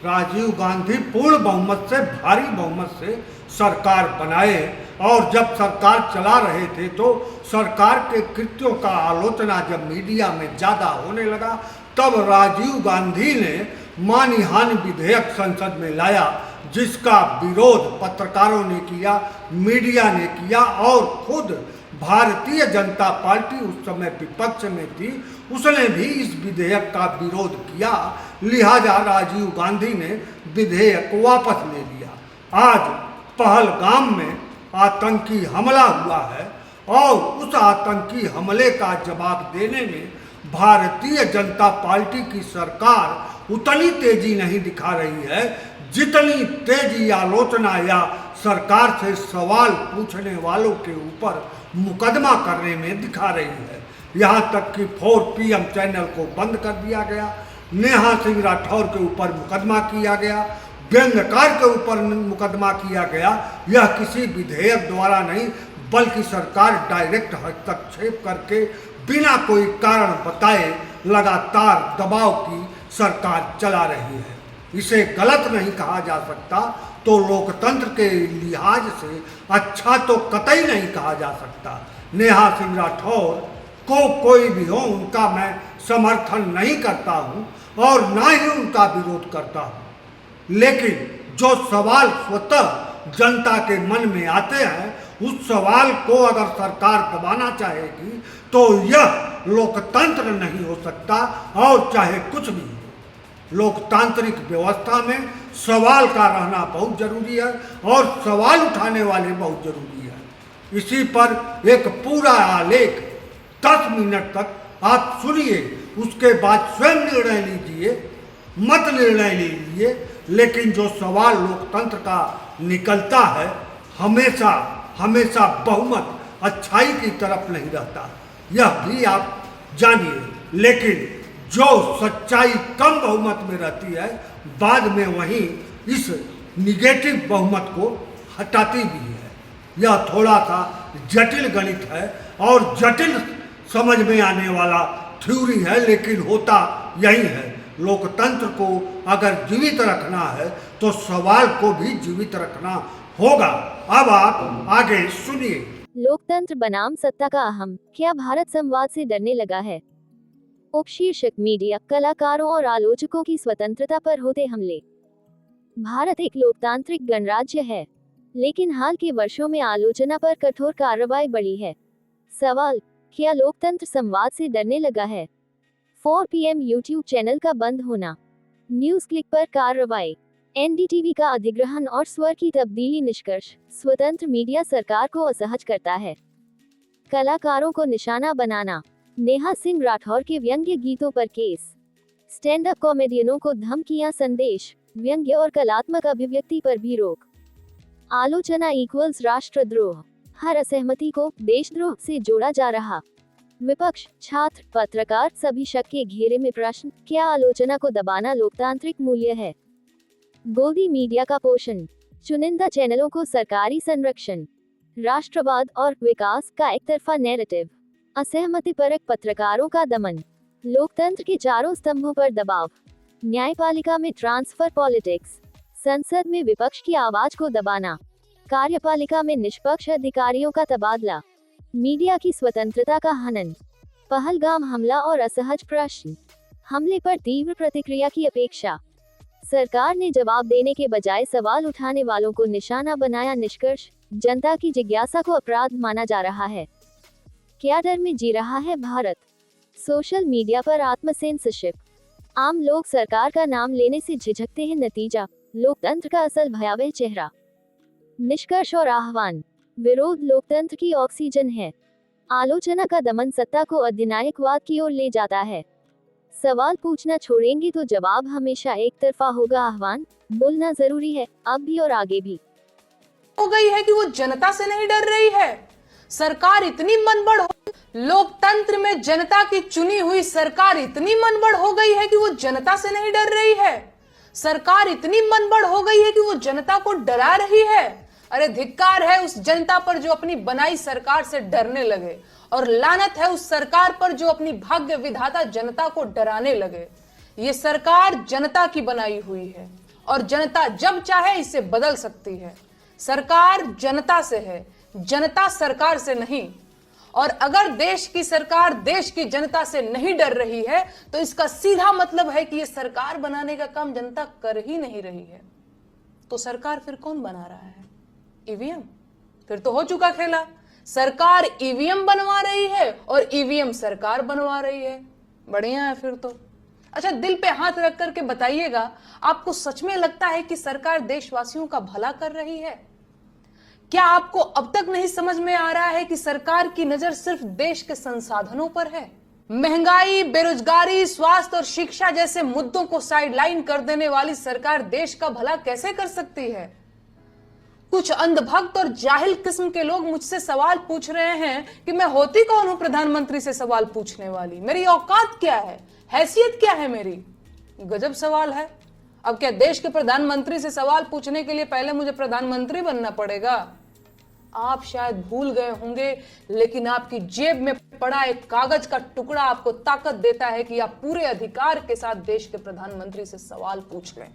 राजीव गांधी पूर्ण बहुमत से, भारी बहुमत से सरकार बनाए और जब सरकार चला रहे थे तो सरकार के कृत्यों का आलोचना जब मीडिया में ज़्यादा होने लगा तब राजीव गांधी ने मानहानि विधेयक संसद में लाया, जिसका विरोध पत्रकारों ने किया, मीडिया ने किया और खुद भारतीय जनता पार्टी उस समय विपक्ष में थी, उसने भी इस विधेयक का विरोध किया। लिहाजा राजीव गांधी ने विधेयक वापस ले लिया। आज पहलगाम में आतंकी हमला हुआ है और उस आतंकी हमले का जवाब देने में भारतीय जनता पार्टी की सरकार उतनी तेजी नहीं दिखा रही है जितनी तेजी आलोचना या सरकार से सवाल पूछने वालों के ऊपर मुकदमा करने में दिखा रही है। यहाँ तक कि 4PM चैनल को बंद कर दिया गया, नेहा सिंह राठौर के ऊपर मुकदमा किया गया, व्यंग्यकार के ऊपर मुकदमा किया गया। यह किसी विधेयक द्वारा नहीं बल्कि सरकार डायरेक्ट हस्तक्षेप करके बिना कोई कारण बताए लगातार दबाव की सरकार चला रही है। इसे गलत नहीं कहा जा सकता तो लोकतंत्र के लिहाज से अच्छा तो कतई नहीं कहा जा सकता। नेहा सिंह राठौर को कोई भी हो उनका मैं समर्थन नहीं करता हूं और ना ही उनका विरोध करता हूं, लेकिन जो सवाल स्वतः जनता के मन में आते हैं उस सवाल को अगर सरकार दबाना चाहेगी तो यह लोकतंत्र नहीं हो सकता। और चाहे कुछ भी हो, लोकतांत्रिक व्यवस्था में सवाल का रहना बहुत जरूरी है और सवाल उठाने वाले बहुत जरूरी है। इसी पर एक पूरा आलेख 10 मिनट तक आप सुनिए, उसके बाद स्वयं निर्णय लीजिए, मत निर्णय लीजिए, लेकिन जो सवाल लोकतंत्र का निकलता है हमेशा हमेशा बहुमत अच्छाई की तरफ नहीं रहता, यह भी आप जानिए। लेकिन जो सच्चाई कम बहुमत में रहती है बाद में वहीं इस निगेटिव बहुमत को हटाती भी है। यह थोड़ा सा जटिल गणित है और जटिल समझ में आने वाला थ्योरी है, लेकिन होता यही है। लोकतंत्र को अगर जीवित रखना है तो सवाल को भी जीवित रखना होगा। अब आप आगे सुनिए। लोकतंत्र बनाम सत्ता का अहम, क्या भारत संवाद से डरने लगा है? उपशीर्षक मीडिया, कलाकारों और आलोचकों की स्वतंत्रता पर होते हमले। भारत एक लोकतांत्रिक गणराज्य है, लेकिन हाल के वर्षों में आलोचना पर कठोर कार्रवाई बढ़ी है। सवाल, क्या लोकतंत्र संवाद से डरने लगा है? 4PM यूट्यूब चैनल का बंद होना, न्यूज क्लिक पर कार्रवाई, NDTV का अधिग्रहण और स्वर की तब्दीली। निष्कर्ष, स्वतंत्र मीडिया सरकार को असहज करता है। कलाकारों को निशाना बनाना, नेहा सिंह राठौर के व्यंग्य गीतों पर केस, स्टैंड अप कॉमेडियनों को धमकियां, संदेश, व्यंग्य और कलात्मक अभिव्यक्ति पर भी रोक। आलोचना इक्वल्स राष्ट्रद्रोह, हर असहमति को देशद्रोह से जोड़ा जा रहा। विपक्ष, छात्र, पत्रकार सभी शक के घेरे में। प्रश्न, क्या आलोचना को दबाना लोकतांत्रिक मूल्य है? गोदी मीडिया का पोषण, चुनिंदा चैनलों को सरकारी संरक्षण, राष्ट्रवाद और विकास का एकतरफा नैरेटिव, असहमति परक पत्रकारों का दमन, लोकतंत्र के चारों स्तंभों पर दबाव, न्यायपालिका में ट्रांसफर पॉलिटिक्स, संसद में विपक्ष की आवाज को दबाना, कार्यपालिका में निष्पक्ष अधिकारियों का तबादला, मीडिया की स्वतंत्रता का हनन, पहलगाम हमला और असहज प्रश्न, हमले पर तीव्र प्रतिक्रिया की अपेक्षा। सरकार ने जवाब देने के बजाय सवाल उठाने वालों को निशाना बनाया। निष्कर्ष, जनता की जिज्ञासा को अपराध माना जा रहा है। क्या डर में जी रहा है भारत? सोशल मीडिया पर आत्मसेंसरशिप, आम लोग सरकार का नाम लेने से झिझकते हैं। नतीजा, लोकतंत्र का असल भयावह चेहरा। निष्कर्ष और आह्वान, विरोध लोकतंत्र की ऑक्सीजन है, आलोचना का दमन सत्ता को अधिनायकवाद की ओर ले जाता है। सवाल पूछना छोड़ेंगे तो जवाब हमेशा एक तरफा होगा। आह्वान, बोलना जरूरी है, अब भी और आगे भी। हो गई है कि वो जनता से नहीं डर रही है। सरकार इतनी मनबड़ हो, लोकतंत्र में जनता की चुनी हुई सरकार इतनी मनबड़ हो गई है कि वो जनता से नहीं डर रही है। सरकार इतनी मनबड़ हो गई है कि वो जनता को डरा रही है। अरे धिक्कार है उस जनता पर जो अपनी बनाई सरकार से डरने लगे, और लानत है उस सरकार पर जो अपनी भाग्य विधाता जनता को डराने लगे। ये सरकार जनता की बनाई हुई है और जनता जब चाहे इसे बदल सकती है। सरकार जनता से है, जनता सरकार से नहीं। और अगर देश की सरकार देश की जनता से नहीं डर रही है तो इसका सीधा मतलब है कि यह सरकार बनाने का काम जनता कर ही नहीं रही है। तो सरकार फिर कौन बना रहा है? ईवीएम। फिर तो हो चुका खेला, सरकार ईवीएम बनवा रही है और ईवीएम सरकार बनवा रही है। बढ़िया है फिर तो। अच्छा, दिल पे हाथ रख करके बताइएगा, आपको सच में लगता है कि सरकार देशवासियों का भला कर रही है? क्या आपको अब तक नहीं समझ में आ रहा है कि सरकार की नजर सिर्फ देश के संसाधनों पर है? महंगाई, बेरोजगारी, स्वास्थ्य और शिक्षा जैसे मुद्दों को साइडलाइन कर देने वाली सरकार देश का भला कैसे कर सकती है? कुछ अंधभक्त और जाहिल किस्म के लोग मुझसे सवाल पूछ रहे हैं कि मैं होती कौन हूं प्रधानमंत्री से सवाल पूछने वाली, मेरी औकात क्या है, हैसियत क्या है मेरी? गजब सवाल है। अब क्या देश के प्रधानमंत्री से सवाल पूछने के लिए पहले मुझे प्रधानमंत्री बनना पड़ेगा? आप शायद भूल गए होंगे, लेकिन आपकी जेब में पड़ा एक कागज का टुकड़ा आपको ताकत देता है कि आप पूरे अधिकार के साथ देश के प्रधानमंत्री से सवाल पूछ लें।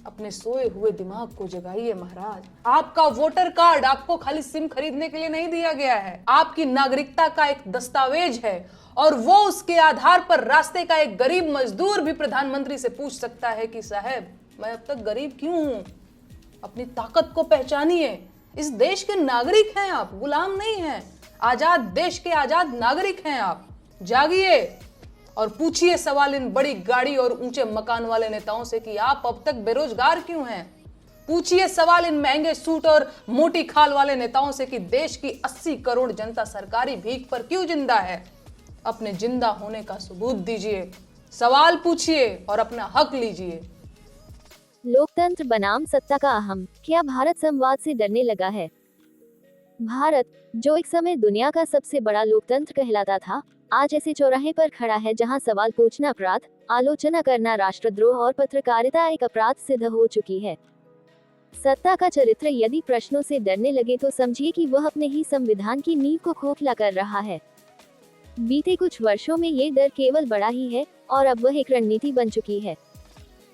अपने सोए हुए दिमाग को जगाइए महाराज। आपका वोटर कार्ड आपको खाली सिम खरीदने के लिए नहीं दिया गया है, आपकी नागरिकता का एक दस्तावेज है और वो उसके आधार पर रास्ते का एक गरीब मजदूर भी प्रधानमंत्री से पूछ सकता है कि साहब मैं अब तक गरीब क्यों हूं? अपनी ताकत को पहचानिए। इस देश के नागरिक हैं आप, गुलाम नहीं हैं। आजाद देश के आजाद नागरिक हैं आप। जागिए और पूछिए सवाल इन बड़ी गाड़ी और ऊंचे मकान वाले नेताओं से कि आप अब तक बेरोजगार क्यों हैं। पूछिए सवाल इन महंगे सूट और मोटी खाल वाले नेताओं से कि देश की 80 करोड़ जनता सरकारी भीख पर क्यों जिंदा है। अपने जिंदा होने का सबूत दीजिए, सवाल पूछिए और अपना हक लीजिए। लोकतंत्र बनाम सत्ता का अहम, क्या भारत संवाद से डरने लगा है? भारत, जो एक समय दुनिया का सबसे बड़ा लोकतंत्र कहलाता था, आज ऐसे चौराहे पर खड़ा है जहां सवाल पूछना अपराध, आलोचना करना राष्ट्रद्रोह और पत्रकारिता एक अपराध सिद्ध हो चुकी है। सत्ता का चरित्र यदि प्रश्नों से डरने लगे तो समझिए कि वह अपने ही संविधान की नींव को खोखला कर रहा है। बीते कुछ वर्षों में ये डर केवल बढ़ा ही है और अब वह एक रणनीति बन चुकी है।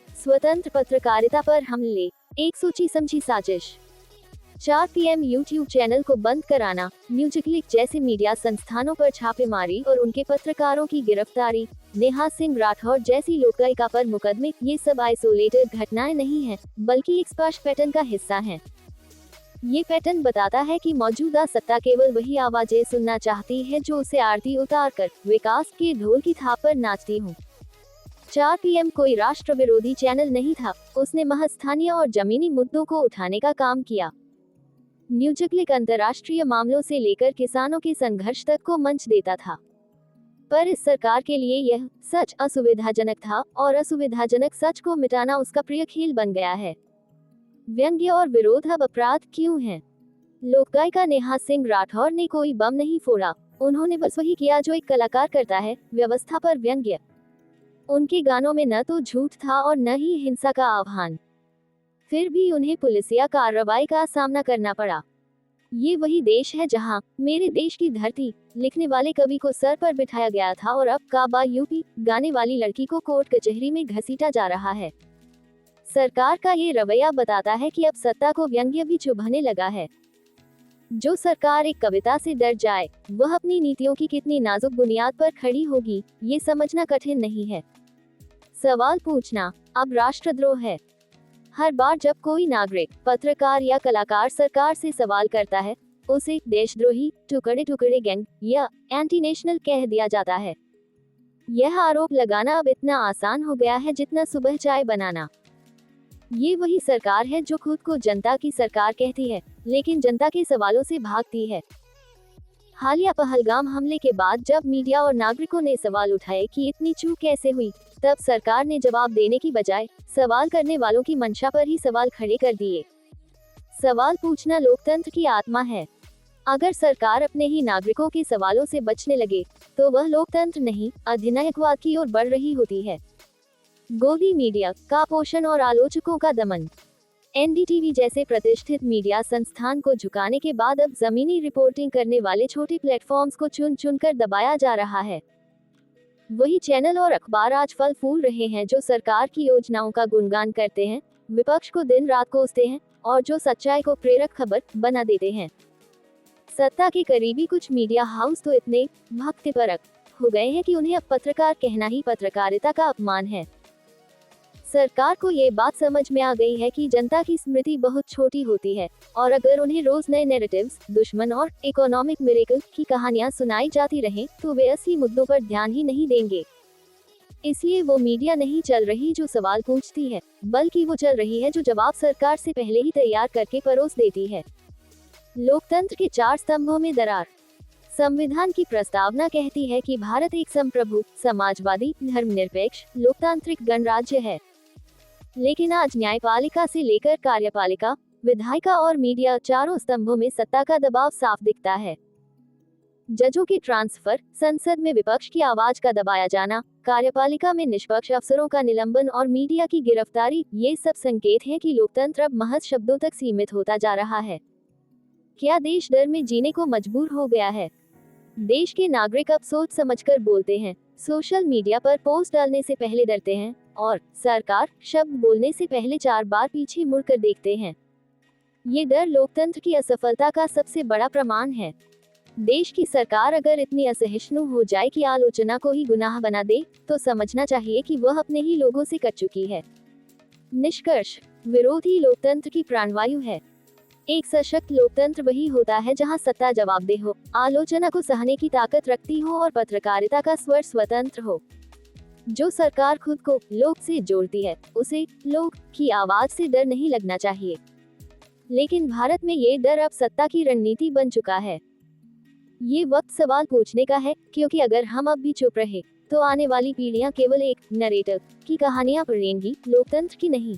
स्वतंत्र पत्रकारिता पर हमले, एक सोची समझी साजिश। 4 PM YouTube चैनल को बंद कराना, न्यूज़क्लिक जैसे मीडिया संस्थानों पर छापेमारी और उनके पत्रकारों की गिरफ्तारी, नेहा सिंह राठौर जैसी लोकायुक्ता पर मुकदमे, ये सब आइसोलेटेड घटनाएं नहीं हैं, बल्कि एक स्पष्ट पैटर्न का हिस्सा हैं। ये पैटर्न बताता है कि मौजूदा सत्ता केवल वही आवाजें सुनना चाहती है जो उसे आरती उतारकर विकास के ढोल की थाप पर नाचती हूँ। 4 PM कोई राष्ट्र विरोधी चैनल नहीं था, उसने महज स्थानीय और जमीनी मुद्दों को उठाने का काम किया। न्यूज़क्लिक अंतर्राष्ट्रीय मामलों से लेकर किसानों के संघर्ष तक को मंच देता था। पर इस सरकार के लिए यह सच असुविधाजनक था और असुविधाजनक सच को मिटाना उसका प्रिय खेल बन गया है। व्यंग्य और विरोध अब अपराध क्यों हैं? लोकगायिका नेहा सिंह राठौर ने कोई बम नहीं फोड़ा, उन्होंने बस वही किया जो एक कलाकार करता है, व्यवस्था पर व्यंग्य। उनके गानों में न तो झूठ था और न ही हिंसा का आह्वान, फिर भी उन्हें पुलिसिया कार्रवाई का सामना करना पड़ा। ये वही देश है जहां मेरे देश की धरती लिखने वाले कवि को सर पर बिठाया गया था और अब काबा यूपी गाने वाली लड़की को कोर्ट कचहरी में घसीटा जा रहा है। सरकार का ये रवैया बताता है कि अब सत्ता को व्यंग्य भी चुभने लगा है। जो सरकार एक कविता से डर जाए, वह अपनी नीतियों की कितनी नाजुक बुनियाद पर खड़ी होगी, ये समझना कठिन नहीं है। सवाल पूछना अब राष्ट्रद्रोह है। हर बार जब कोई नागरिक, पत्रकार या कलाकार सरकार से सवाल करता है, उसे देशद्रोही, टुकड़े टुकड़े गैंग या एंटी नेशनल कह दिया जाता है। यह आरोप लगाना अब इतना आसान हो गया है जितना सुबह चाय बनाना। ये वही सरकार है जो खुद को जनता की सरकार कहती है, लेकिन जनता के सवालों से भागती है। हालिया पहलगाम हमले के बाद जब मीडिया और नागरिकों ने सवाल उठाए कि इतनी चूक कैसे हुई, तब सरकार ने जवाब देने की बजाय सवाल करने वालों की मंशा पर ही सवाल खड़े कर दिए। सवाल पूछना लोकतंत्र की आत्मा है। अगर सरकार अपने ही नागरिकों के सवालों से बचने लगे, तो वह लोकतंत्र नहीं, अधिनायकवाद की ओर बढ़ रही होती है। गोदी मीडिया का पोषण और आलोचकों का दमन। NDTV जैसे प्रतिष्ठित मीडिया संस्थान को झुकाने के बाद अब जमीनी रिपोर्टिंग करने वाले छोटे प्लेटफॉर्म्स को चुन चुनकर दबाया जा रहा है। वही चैनल और अखबार आज फल फूल रहे हैं जो सरकार की योजनाओं का गुणगान करते हैं, विपक्ष को दिन रात कोसते हैं और जो सच्चाई को प्रेरक खबर बना देते हैं। सत्ता के करीबी कुछ मीडिया हाउस तो इतने भक्तिपरक हो गए हैं कि उन्हें अब पत्रकार कहना ही पत्रकारिता का अपमान है। सरकार को ये बात समझ में आ गई है कि जनता की स्मृति बहुत छोटी होती है और अगर उन्हें रोज नए नैरेटिव्स, दुश्मन और इकोनॉमिक मिरेकल की कहानियां सुनाई जाती रहें तो वे असली मुद्दों पर ध्यान ही नहीं देंगे। इसलिए वो मीडिया नहीं चल रही जो सवाल पूछती है, बल्कि वो चल रही है जो जवाब सरकार से पहले ही तैयार करके परोस देती है। लोकतंत्र के 4 स्तंभों में दरार। संविधान की प्रस्तावना कहती है कि भारत एक संप्रभु, समाजवादी, धर्मनिरपेक्ष, लोकतांत्रिक गणराज्य है। लेकिन आज न्यायपालिका से लेकर कार्यपालिका, विधायिका और मीडिया चारों स्तंभों में सत्ता का दबाव साफ दिखता है। जजों के ट्रांसफर, संसद में विपक्ष की आवाज का दबाया जाना, कार्यपालिका में निष्पक्ष अफसरों का निलंबन और मीडिया की गिरफ्तारी, ये सब संकेत हैं कि लोकतंत्र अब महज शब्दों तक सीमित होता जा रहा है। क्या देश डर में जीने को मजबूर हो गया है? देश के नागरिक अब सोच समझकर बोलते हैं, सोशल मीडिया पर पोस्ट डालने से पहले डरते हैं और सरकार शब्द बोलने से पहले 4 बार पीछे मुड़कर देखते हैं। ये डर लोकतंत्र की असफलता का सबसे बड़ा प्रमाण है। देश की सरकार अगर इतनी असहिष्णु हो जाए कि आलोचना को ही गुनाह बना दे, तो समझना चाहिए कि वह अपने ही लोगों से कट चुकी है। निष्कर्ष, विरोध ही लोकतंत्र की प्राणवायु है। एक सशक्त लोकतंत्र वही होता है जहां सत्ता जवाबदेह हो, आलोचना को सहने की ताकत रखती हो और पत्रकारिता का स्वर स्वतंत्र हो। जो सरकार खुद को लोग से जोड़ती है, उसे लोग की आवाज से डर नहीं लगना चाहिए। लेकिन भारत में ये डर अब सत्ता की रणनीति बन चुका है। ये वक्त सवाल पूछने का है, क्योंकि अगर हम अब भी चुप रहे तो आने वाली पीढ़ियां केवल एक नरेटिव की कहानियां पढ़ेंगी, लोकतंत्र की नहीं।